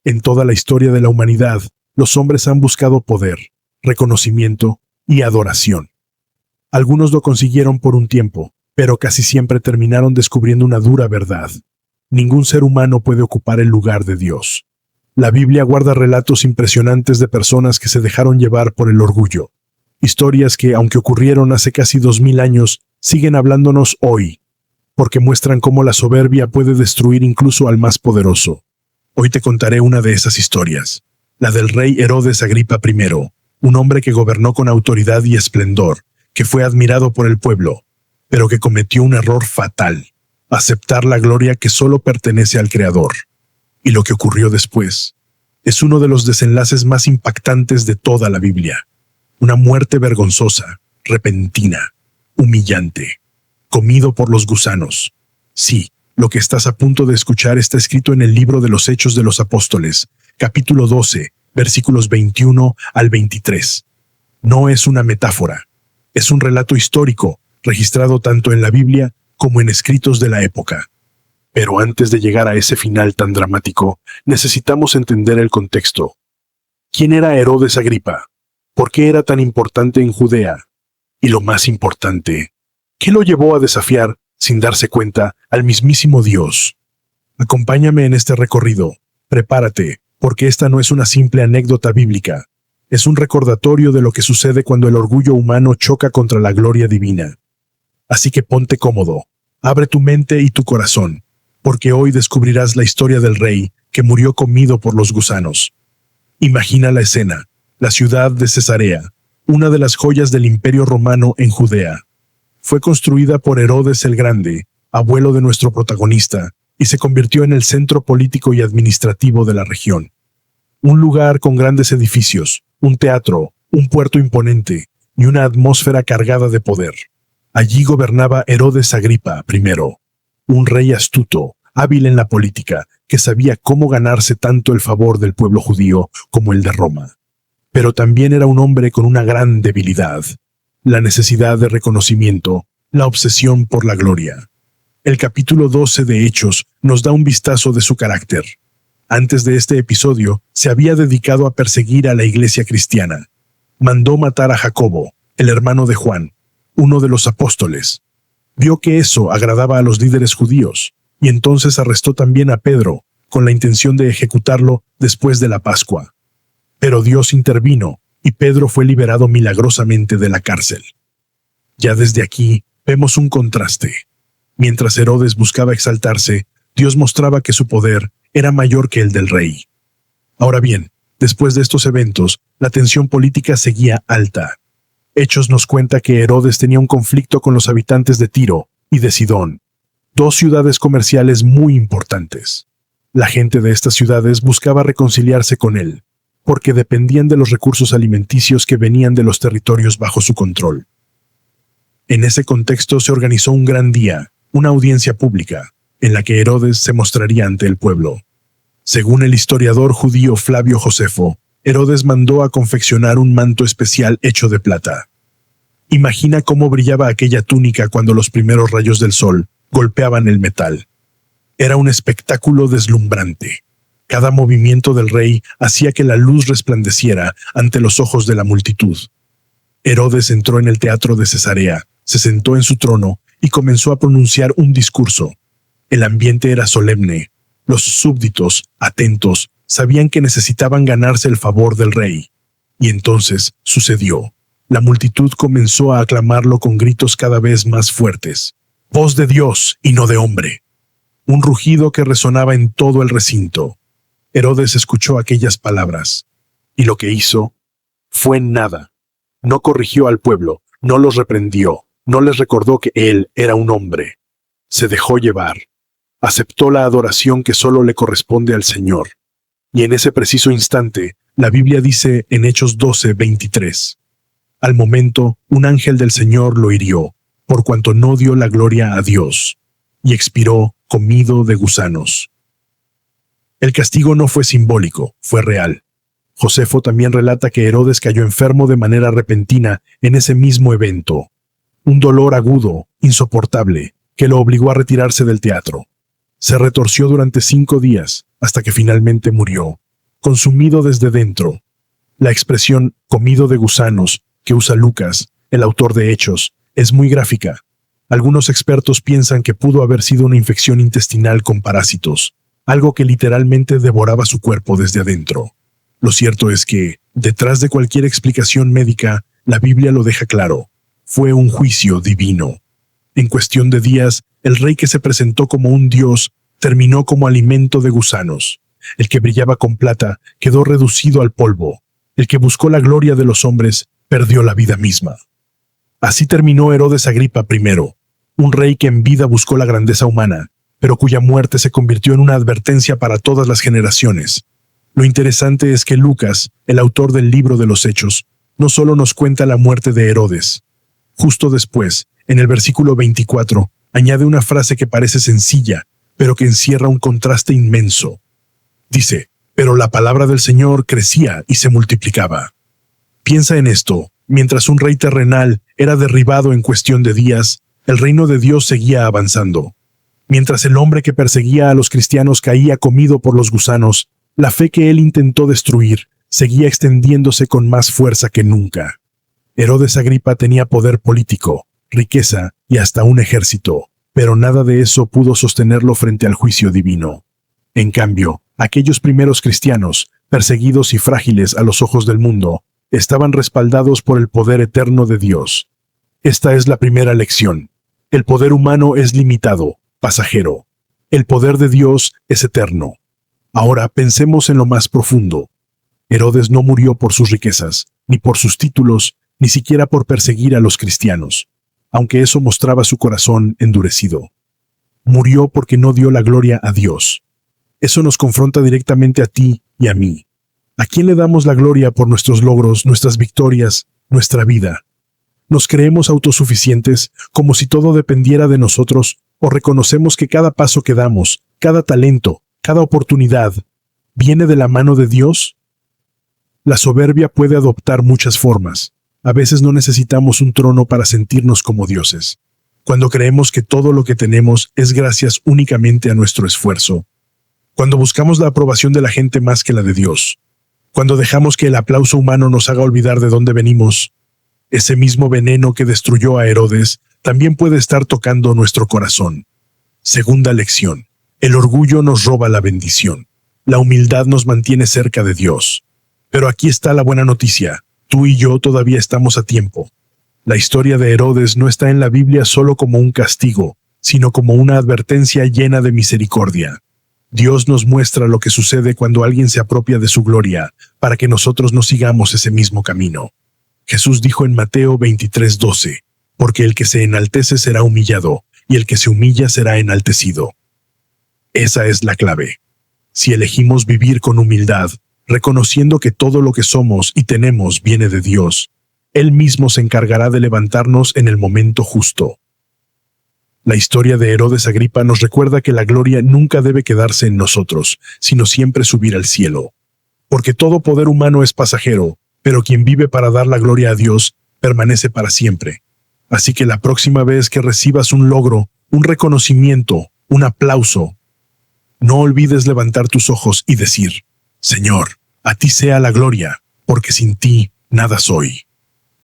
En toda la historia de la humanidad, los hombres han buscado poder, reconocimiento y adoración. Algunos lo consiguieron por un tiempo, pero casi siempre terminaron descubriendo una dura verdad. Ningún ser humano puede ocupar el lugar de Dios. La Biblia guarda relatos impresionantes de personas que se dejaron llevar por el orgullo. Historias que, aunque ocurrieron hace casi 2000 años, siguen hablándonos hoy, porque muestran cómo la soberbia puede destruir incluso al más poderoso. Hoy te contaré una de esas historias, la del rey Herodes Agripa I, un hombre que gobernó con autoridad y esplendor, que fue admirado por el pueblo, pero que cometió un error fatal: aceptar la gloria que solo pertenece al Creador. Y lo que ocurrió después es uno de los desenlaces más impactantes de toda la Biblia. Una muerte vergonzosa, repentina, humillante, comido por los gusanos. Sí, lo que estás a punto de escuchar está escrito en el libro de los Hechos de los Apóstoles, capítulo 12, versículos 21 al 23. No es una metáfora, es un relato histórico, registrado tanto en la Biblia como en escritos de la época. Pero antes de llegar a ese final tan dramático, necesitamos entender el contexto. ¿Quién era Herodes Agripa? ¿Por qué era tan importante en Judea? Y lo más importante, ¿qué lo llevó a desafiar, sin darse cuenta, al mismísimo Dios? Acompáñame en este recorrido. Prepárate, porque esta no es una simple anécdota bíblica. Es un recordatorio de lo que sucede cuando el orgullo humano choca contra la gloria divina. Así que ponte cómodo, abre tu mente y tu corazón, porque hoy descubrirás la historia del rey que murió comido por los gusanos. Imagina la escena: la ciudad de Cesarea, una de las joyas del Imperio Romano en Judea. Fue construida por Herodes el Grande, abuelo de nuestro protagonista, y se convirtió en el centro político y administrativo de la región. Un lugar con grandes edificios, un teatro, un puerto imponente y una atmósfera cargada de poder. Allí gobernaba Herodes Agripa I, un rey astuto, hábil en la política, que sabía cómo ganarse tanto el favor del pueblo judío como el de Roma. Pero también era un hombre con una gran debilidad: la necesidad de reconocimiento, la obsesión por la gloria. El capítulo 12 de Hechos nos da un vistazo de su carácter. Antes de este episodio, se había dedicado a perseguir a la iglesia cristiana. Mandó matar a Jacobo, el hermano de Juan, uno de los apóstoles. Vio que eso agradaba a los líderes judíos, y entonces arrestó también a Pedro, con la intención de ejecutarlo después de la Pascua. Pero Dios intervino, y Pedro fue liberado milagrosamente de la cárcel. Ya desde aquí vemos un contraste. Mientras Herodes buscaba exaltarse, Dios mostraba que su poder era mayor que el del rey. Ahora bien, después de estos eventos, la tensión política seguía alta. Hechos nos cuenta que Herodes tenía un conflicto con los habitantes de Tiro y de Sidón, dos ciudades comerciales muy importantes. La gente de estas ciudades buscaba reconciliarse con él, porque dependían de los recursos alimenticios que venían de los territorios bajo su control. En ese contexto se organizó un gran día, una audiencia pública, en la que Herodes se mostraría ante el pueblo. Según el historiador judío Flavio Josefo, Herodes mandó a confeccionar un manto especial hecho de plata. Imagina cómo brillaba aquella túnica cuando los primeros rayos del sol golpeaban el metal. Era un espectáculo deslumbrante. Cada movimiento del rey hacía que la luz resplandeciera ante los ojos de la multitud. Herodes entró en el teatro de Cesarea, se sentó en su trono y comenzó a pronunciar un discurso. El ambiente era solemne. Los súbditos, atentos, sabían que necesitaban ganarse el favor del rey. Y entonces sucedió. La multitud comenzó a aclamarlo con gritos cada vez más fuertes. Voz de Dios y no de hombre. Un rugido que resonaba en todo el recinto. Herodes escuchó aquellas palabras, y lo que hizo fue nada. No corrigió al pueblo, no los reprendió, no les recordó que él era un hombre. Se dejó llevar. Aceptó la adoración que solo le corresponde al Señor. Y en ese preciso instante, la Biblia dice en Hechos 12:23, al momento, un ángel del Señor lo hirió, por cuanto no dio la gloria a Dios, y expiró comido de gusanos. El castigo no fue simbólico, fue real. Josefo también relata que Herodes cayó enfermo de manera repentina en ese mismo evento. Un dolor agudo, insoportable, que lo obligó a retirarse del teatro. Se retorció durante 5 días, hasta que finalmente murió, consumido desde dentro. La expresión comido de gusanos que usa Lucas, el autor de Hechos, es muy gráfica. Algunos expertos piensan que pudo haber sido una infección intestinal con parásitos, algo que literalmente devoraba su cuerpo desde adentro. Lo cierto es que, detrás de cualquier explicación médica, la Biblia lo deja claro. Fue un juicio divino. En cuestión de días, el rey que se presentó como un dios terminó como alimento de gusanos. El que brillaba con plata quedó reducido al polvo. El que buscó la gloria de los hombres perdió la vida misma. Así terminó Herodes Agripa I, un rey que en vida buscó la grandeza humana, pero cuya muerte se convirtió en una advertencia para todas las generaciones. Lo interesante es que Lucas, el autor del libro de los Hechos, no solo nos cuenta la muerte de Herodes. Justo después, en el versículo 24, añade una frase que parece sencilla, pero que encierra un contraste inmenso. Dice, pero la palabra del Señor crecía y se multiplicaba. Piensa en esto, mientras un rey terrenal era derribado en cuestión de días, el reino de Dios seguía avanzando. Mientras el hombre que perseguía a los cristianos caía comido por los gusanos, la fe que él intentó destruir seguía extendiéndose con más fuerza que nunca. Herodes Agripa tenía poder político, riqueza y hasta un ejército, pero nada de eso pudo sostenerlo frente al juicio divino. En cambio, aquellos primeros cristianos, perseguidos y frágiles a los ojos del mundo, estaban respaldados por el poder eterno de Dios. Esta es la primera lección. El poder humano es limitado, pasajero. El poder de Dios es eterno. Ahora pensemos en lo más profundo. Herodes no murió por sus riquezas, ni por sus títulos, ni siquiera por perseguir a los cristianos, aunque eso mostraba su corazón endurecido. Murió porque no dio la gloria a Dios. Eso nos confronta directamente a ti y a mí. ¿A quién le damos la gloria por nuestros logros, nuestras victorias, nuestra vida? ¿Nos creemos autosuficientes, como si todo dependiera de nosotros, o reconocemos que cada paso que damos, cada talento, cada oportunidad, viene de la mano de Dios? La soberbia puede adoptar muchas formas. A veces no necesitamos un trono para sentirnos como dioses. Cuando creemos que todo lo que tenemos es gracias únicamente a nuestro esfuerzo. Cuando buscamos la aprobación de la gente más que la de Dios. Cuando dejamos que el aplauso humano nos haga olvidar de dónde venimos. Ese mismo veneno que destruyó a Herodes también puede estar tocando nuestro corazón. Segunda lección. El orgullo nos roba la bendición. La humildad nos mantiene cerca de Dios. Pero aquí está la buena noticia. Tú y yo todavía estamos a tiempo. La historia de Herodes no está en la Biblia solo como un castigo, sino como una advertencia llena de misericordia. Dios nos muestra lo que sucede cuando alguien se apropia de su gloria, para que nosotros no sigamos ese mismo camino. Jesús dijo en Mateo 23:12, porque el que se enaltece será humillado, y el que se humilla será enaltecido. Esa es la clave. Si elegimos vivir con humildad, reconociendo que todo lo que somos y tenemos viene de Dios, Él mismo se encargará de levantarnos en el momento justo. La historia de Herodes Agripa nos recuerda que la gloria nunca debe quedarse en nosotros, sino siempre subir al cielo. Porque todo poder humano es pasajero, pero quien vive para dar la gloria a Dios permanece para siempre. Así que la próxima vez que recibas un logro, un reconocimiento, un aplauso, no olvides levantar tus ojos y decir, Señor, a ti sea la gloria, porque sin ti nada soy.